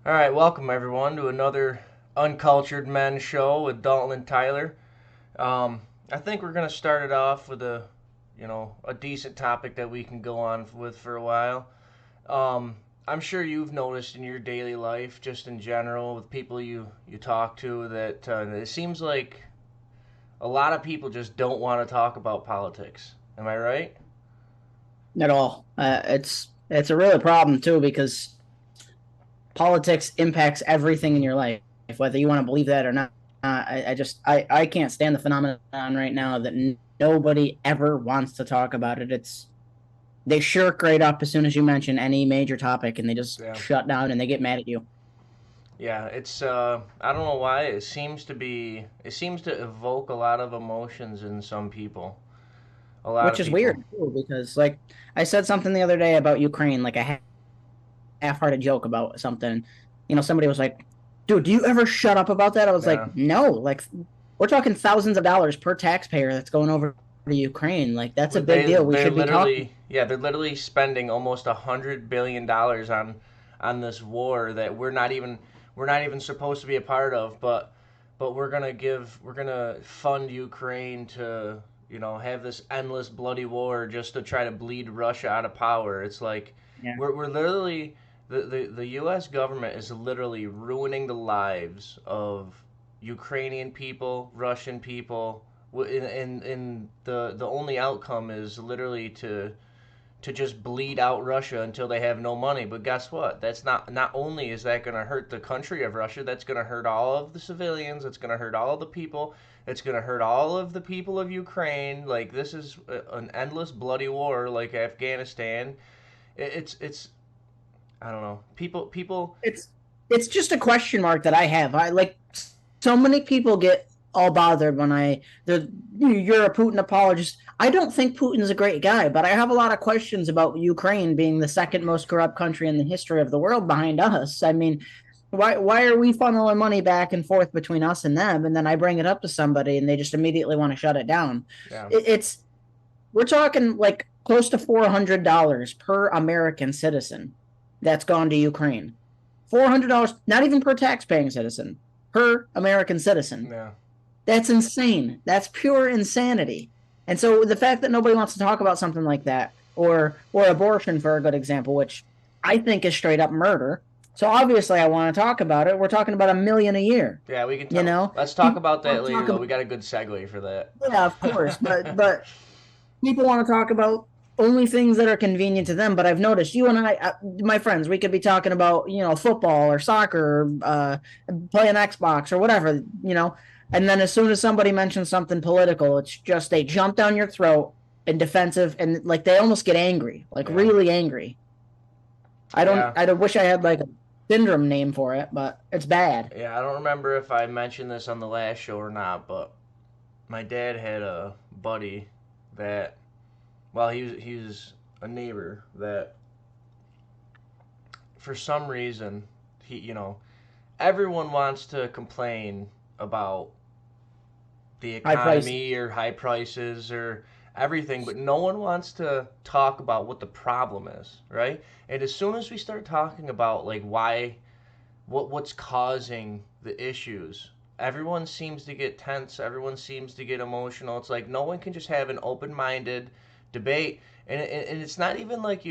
All right, welcome everyone to another Uncultured Men show with Dalton and Tyler. I think we're gonna start it off with a decent topic that we can go on with for a while. I'm sure you've noticed in your daily life, just in general, with people you talk to, that it seems like a lot of people just don't want to talk about politics. Am I right? At all. It's a real problem too because politics impacts everything in your life, whether you want to believe that or not. I can't stand the phenomenon right now that nobody ever wants to talk about it. They shirk right up as soon as you mention any major topic, and they just Yeah. shut down and they get mad at you, Yeah, it's I don't know why it seems to evoke a lot of emotions in some people. A lot which of is weird people. too because like I said something the other day about Ukraine, like a half-hearted joke about something. Somebody was like, "Dude, do you ever shut up about that?" I was like, Yeah. "No, like we're talking thousands of dollars per taxpayer that's going over to Ukraine. Like that's a Well, big deal. We they're should be talking." literally they're literally spending almost $100 billion on this war that we're not even supposed to be a part of, but we're gonna fund Ukraine to have this endless bloody war just to try to bleed Russia out of power. It's like Yeah. we're literally the U.S. government is literally ruining the lives of Ukrainian people, Russian people, and the only outcome is literally to just bleed out Russia until they have no money. But guess what? That's not only is that going to hurt the country of Russia, that's going to hurt all of the civilians. It's going to hurt all of the people. It's going to hurt all of the people of Ukraine. Like this is an endless bloody war, like Afghanistan. It's I don't know. People. It's it's just a question mark that I have. I like so many people get all bothered when you're a Putin apologist. I don't think Putin's a great guy, but I have a lot of questions about Ukraine being the second most corrupt country in the history of the world behind us. I mean, why are we funneling money back and forth between us and them? And then I bring it up to somebody and they just immediately want to shut it down. Yeah. It's we're talking like close to $400 per American citizen that's gone to Ukraine. $400, not even per tax-paying citizen, per American citizen. Yeah. That's insane. That's pure insanity. And so the fact that nobody wants to talk about something like that, or abortion for a good example, which I think is straight up murder. So obviously I want to talk about it. We're talking about 1 million a year. Yeah, we can You talk. know, Let's talk people about that want to later, talk though. about We got a good segue for that. yeah, of course, but people want to talk about only things that are convenient to them. But I've noticed you and my friends, we could be talking about football or soccer, playing Xbox or whatever, and then as soon as somebody mentions something political, it's just they jump down your throat and defensive, and like they almost get angry, like Yeah. really angry. Yeah. I don't wish I had like a syndrome name for it, but it's bad. Yeah, I don't remember if I mentioned this on the last show or not, but my dad had a buddy that, well, he was a neighbor that, for some reason, everyone wants to complain about the High prices. economy or high prices or everything, but no one wants to talk about what the problem is, right? And as soon as we start talking about like what's causing the issues, everyone seems to get tense, everyone seems to get emotional. It's like no one can just have an open-minded debate, and it's not even like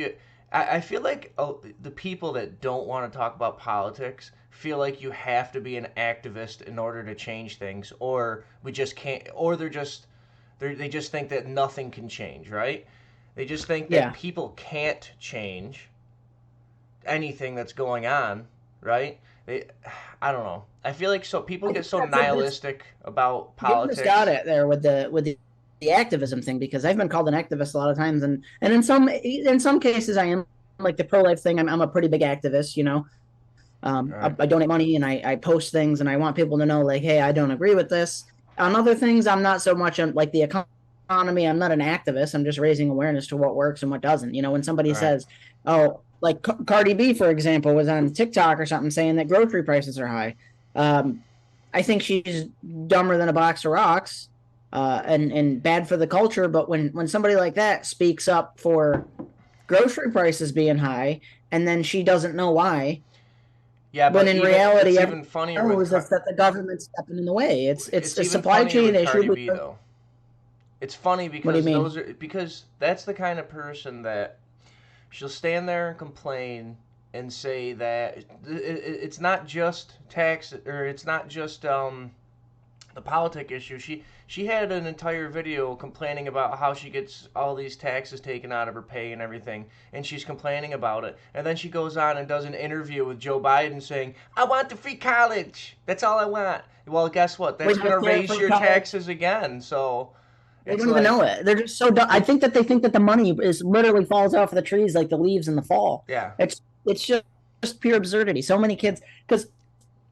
I feel like the people that don't want to talk about politics feel like you have to be an activist in order to change things, or we just can't, or they just think that nothing can change, right? They just think that Yeah. people can't change anything that's going on, right? They, I don't know. I feel like so people I get think so that's nihilistic about you almost got politics. it there with the activism thing because I've been called an activist a lot of times, and in some cases I am like the pro life thing. I'm a pretty big activist. Right. I donate money and I post things and I want people to know like, hey, I don't agree with this. On other things, I'm not so much on like the economy. I'm not an activist. I'm just raising awareness to what works and what doesn't. When somebody Right. says, oh, like Cardi B, for example, was on TikTok or something saying that grocery prices are high. Um, I think she's dumber than a box of rocks, and bad for the culture. But when somebody like that speaks up for grocery prices being high, and then she doesn't know why, Yeah, when but in even reality, it's everyone even funnier with knows that the government's stepping in the way. It's it's a even supply funnier chain with issue Cardi B because though. It's funny what do you because mean? that's the kind of person that she'll stand there and complain and say that it's not just tax or it's not just the politic issue. She had an entire video complaining about how she gets all these taxes taken out of her pay and everything, and she's complaining about it. And then she goes on and does an interview with Joe Biden saying, "I want the free college. That's all I want." Well, guess what? We That's have gonna care raise for your college. taxes again. So They it's don't even know like, it. They're just so dumb. I think that they think that the money is literally falls off of the trees like the leaves in the fall. yeah, It's just pure absurdity. So many kids because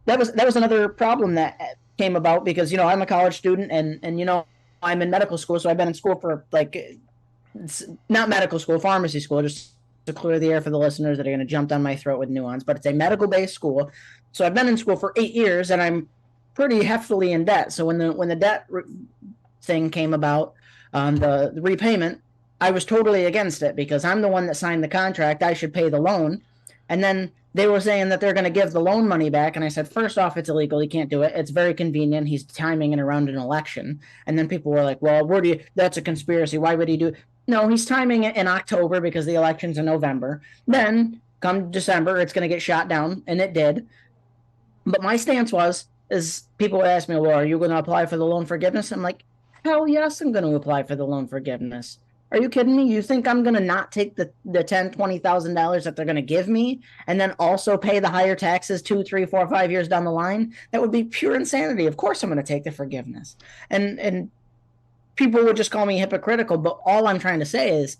that was another problem that came about because I'm a college student and I'm in medical school, so I've been in school for like it's not medical school, pharmacy school, just to clear the air for the listeners that are going to jump down my throat with nuance, but it's a medical based school. So I've been in school for 8 years and I'm pretty heftily in debt. So when the debt thing came about, the repayment, I was totally against it because I'm the one that signed the contract. I should pay the loan. And then they were saying that they're going to give the loan money back. And I said, first off, it's illegal. He can't do it. It's very convenient. He's timing it around an election. And then people were like, well, that's a conspiracy. Why would he do? No, he's timing it in October because the election's in November. right. Then come December, it's going to get shot down. And it did. But my stance is people ask me, well, are you going to apply for the loan forgiveness? I'm like, hell yes, I'm going to apply for the loan forgiveness. Are you kidding me? You think I'm going to not take the $10,000, $20,000 that they're going to give me and then also pay the higher taxes 2, 3, 4, 5 years down the line? That would be pure insanity. Of course, I'm going to take the forgiveness. And people would just call me hypocritical. But all I'm trying to say is,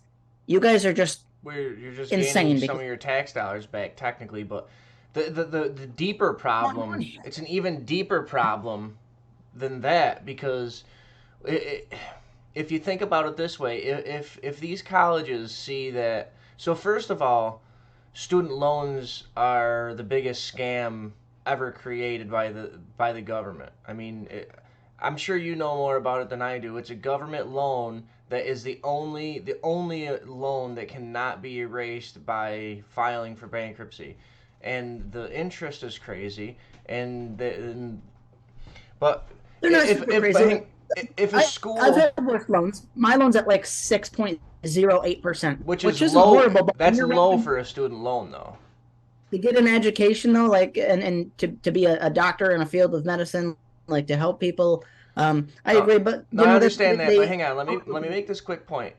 you guys are just Where you're just gaining insane some because of your tax dollars back technically, but the deeper problem, money. it's an even deeper problem than that because if you think about it this way, if these colleges see that, so first of all, student loans are the biggest scam ever created by the government. I mean, I'm sure you know more about it than I do. It's a government loan that is the only loan that cannot be erased by filing for bankruptcy, and the interest is crazy. But They're not if super if crazy. but if a I've school, had worse loans. My loan's at like 6.08%, which is which isn't low, horrible, but when that's you're low wrapping for a student loan though. to get an education though, like and to be a doctor in a field of medicine, like to help people. I No, agree, but no, I understand that, but hang on. Let me they make this quick point.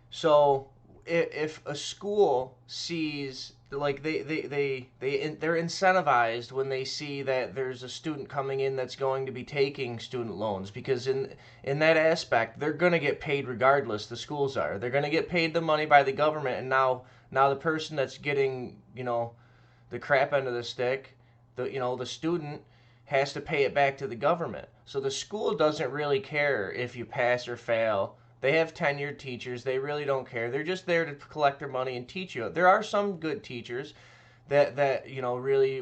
So if a school sees like they're incentivized when they see that there's a student coming in that's going to be taking student loans because in that aspect they're going to get paid regardless. The schools are, they're going to get paid the money by the government, and now the person that's getting the crap end of the stick, the student has to pay it back to the government. So the school doesn't really care if you pass or fail. They have tenured teachers. They really don't care. They're just there to collect their money and teach you. There are some good teachers that really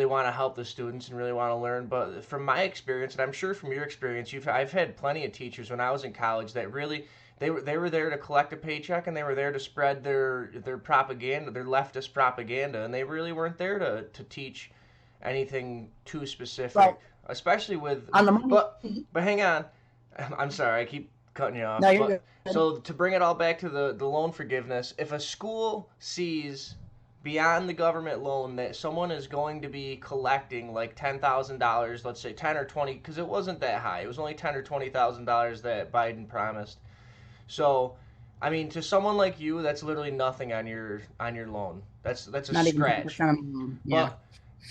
want to help the students and really want to learn. But from my experience, and I'm sure from your experience, I've had plenty of teachers when I was in college that really they were there to collect a paycheck and they were there to spread their propaganda, their leftist propaganda, and they really weren't there to teach anything too specific, well especially with. on the money. But hang on, I'm sorry, I keep cutting you off. No, you're But good. so to bring it all back to the loan forgiveness, if a school sees beyond the government loan that someone is going to be collecting like $10,000, let's say 10 or 20, because it wasn't that high, it was only $10 or $20,000 that Biden promised. So, I mean, to someone like you, that's literally nothing on your loan. That's a Not even scratch. 10% of my loan. Yeah.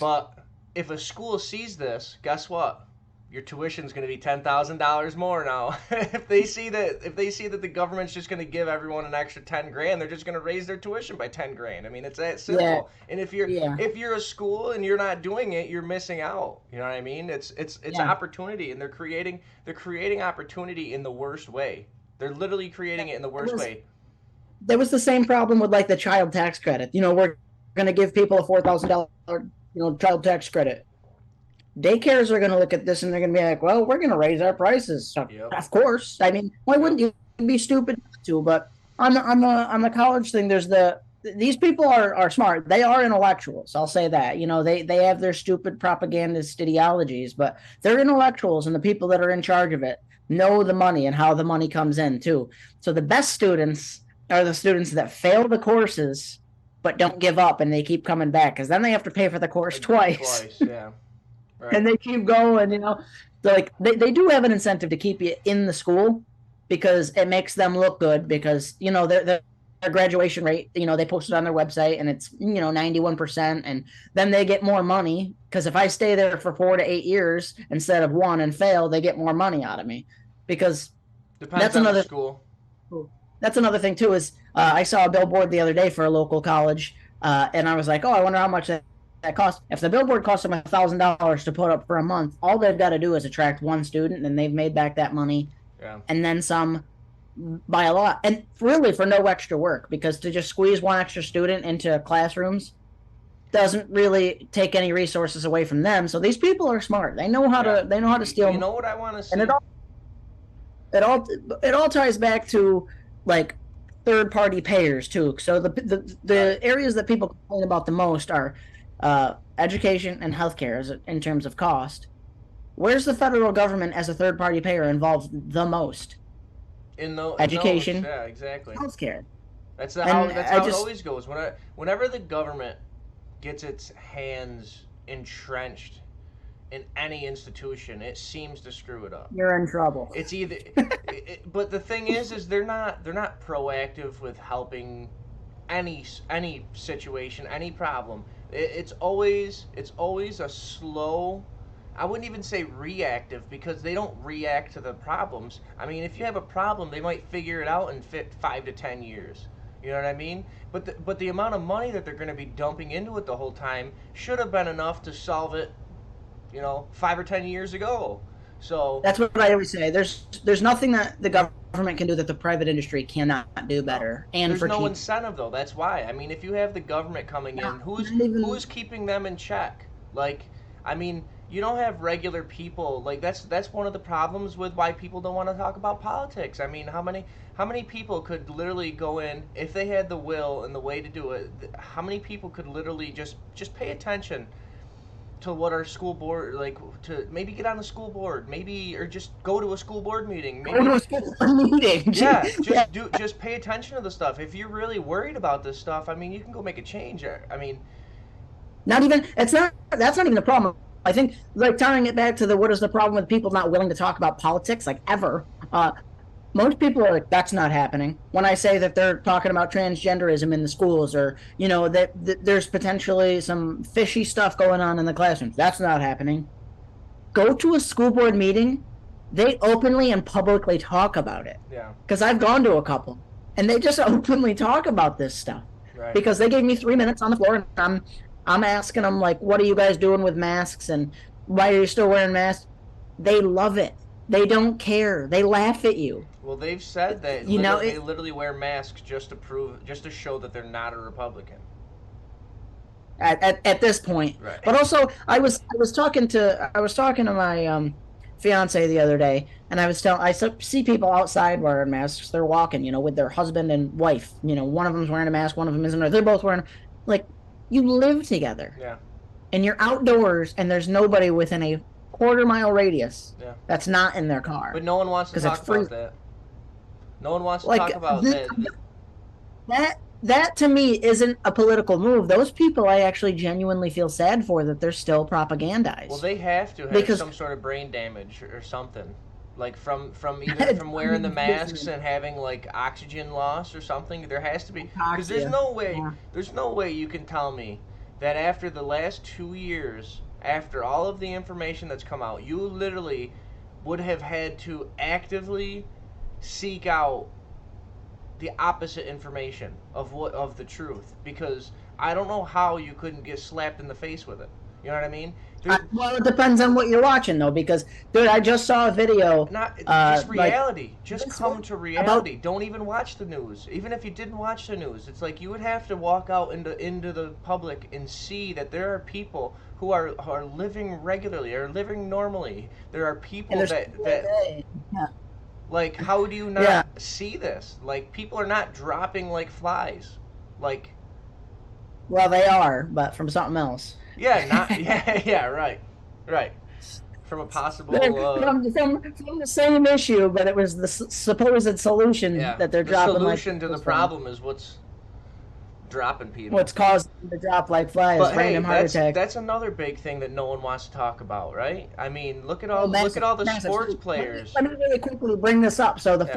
But but if a school sees this, guess what? Your tuition's going to be $10,000 more now. If they see that the government's just going to give everyone an extra 10 grand, they're just going to raise their tuition by 10 grand. I mean, it's that Yeah. simple. And if you're Yeah. if you're a school and you're not doing it, you're missing out. You know what I mean? It's Yeah. opportunity, and they're creating opportunity in the worst way. They're literally creating it in the It worst was way. there was the same problem with like the child tax credit. We're going to give people a $4,000 child tax credit. Daycares are going to look at this and they're going to be like, well, we're going to raise our prices. So, Yep. of course. I mean, why Yep. wouldn't you be stupid not to? But on the college thing, there's the these people are smart. They are intellectuals. I'll say that. They have their stupid propagandist ideologies, but they're intellectuals, and the people that are in charge of it know the money and how the money comes in too. So the best students are the students that fail the courses but don't give up and they keep coming back, because then they have to pay for the course twice. Twice, yeah. And Right. they keep going. They do have an incentive to keep you in the school because it makes them look good, because their graduation rate, they post it on their website, and it's 91%, and then they get more money, because if I stay there for 4 to 8 years instead of one and fail, they get more money out of me. Because Depends that's on the another school. that's another thing too. Is I saw a billboard the other day for a local college, and I was like, oh, I wonder how much that costs. If the billboard costs them $1,000 to put up for a month, all they've got to do is attract one student, and they've made back that money Yeah. and then some, by a lot, and really for no extra work, because to just squeeze one extra student into classrooms doesn't really take any resources away from them. So these people are smart. Yeah. They know how to steal, You know what I want to and see? it all it all ties back to like third party payers too. So the Right. areas that people complain about the most are education and healthcare in terms of cost. Where's the federal government as a third party payer involved the most? In those, Education, yeah, exactly. healthcare, How and that's I how it just always goes. Whenever the government gets its hands entrenched in any institution, it seems to screw it up. you're in trouble. It's either, but the thing is they're not proactive with helping any situation, any problem. It's always a slow. I wouldn't even say reactive, because they don't react to the problems. I mean, if you have a problem, they might figure it out in 5 to 10 years. You know what I mean? But the amount of money that they're going to be dumping into it the whole time should have been enough to solve it, 5 or 10 years ago. So That's what I always say. There's nothing that the government can do that the private industry cannot do no, better, and there's for no cheap. incentive though. That's why. I mean, if you have the government coming in, Not, who's not even who's keeping them in check? Like, I mean, you don't have regular people. Like that's one of the problems with why people don't want to talk about politics. I mean, how many people could literally go in if they had the will and the way to do it? How many people could literally just pay attention to what our school board, like, to maybe get on the school board, maybe, or just go to a school board meeting, go to maybe. a school meeting. Yeah, Yeah, just pay attention to the stuff. If you're really worried about this stuff, I mean, you can go make a change. I mean, not even it's not that's not even the problem. I think, like, tying it back to the what is the problem with people not willing to talk about politics, like, ever. Most people are like, that's not happening. When I say that they're talking about transgenderism in the schools, or that there's potentially some fishy stuff going on in the classrooms, that's not happening. Go to a school board meeting, they openly and publicly talk about it. yeah, Because I've gone to a couple, and they just openly talk about this stuff. right. Because they gave me 3 minutes on the floor, and I'm asking them, like, what are you guys doing with masks, and why are you still wearing masks? They love it. They don't care. They laugh at you. Well, they've said that You know they it. literally wear masks just to show that they're not a Republican. At this point. But Right. also, I was talking to my fiance the other day, and I see people outside wearing masks. They're walking, with their husband and wife. One of them's wearing a mask, one of them isn't. They're both wearing, like, you live together, Yeah. and you're outdoors, and there's nobody within a quarter-mile radius Yeah. that's not in their car, But no one wants to because it's talk about free. that. No one wants to Like, talk about that. that to me isn't a political move. Those people, I actually genuinely feel sad for, that they're still Well, propagandized, they have to have because some sort of brain damage or something. Like from either from wearing the masks and having like oxygen loss or something. There has to be, because there's hypoxia. no way Yeah. there's no way you can tell me that after the last 2 years, after all of the information that's come out, you literally would have had to actively seek out the opposite information of the truth, because I don't know how you couldn't get slapped in the face with it. You know what I mean? There's Well, it depends on what you're watching, though, because, dude, I just saw a video, not just like, reality. Just this come one to about. reality. Don't even watch the news. Even if you didn't watch the news, it's like you would have to walk out into the public and see that there are people who are living regularly, are living normally. There are And people there's that yeah, like, how do you yeah. not see this? Like, people are not dropping like flies. Like, Well, they are, but from something else. Yeah, not yeah, yeah, right, right. From a They're possible, from the same issue, but it was the supposed solution yeah, that they're the dropping like solution to the flies from. problem is what's dropping people. What's causing them to drop like But flies? hey, Random heart attacks. that's another big thing that no one wants to talk about, right? I mean, Oh, look at massive, all the massive. sports So players. let me really quickly bring this up. So the Yeah.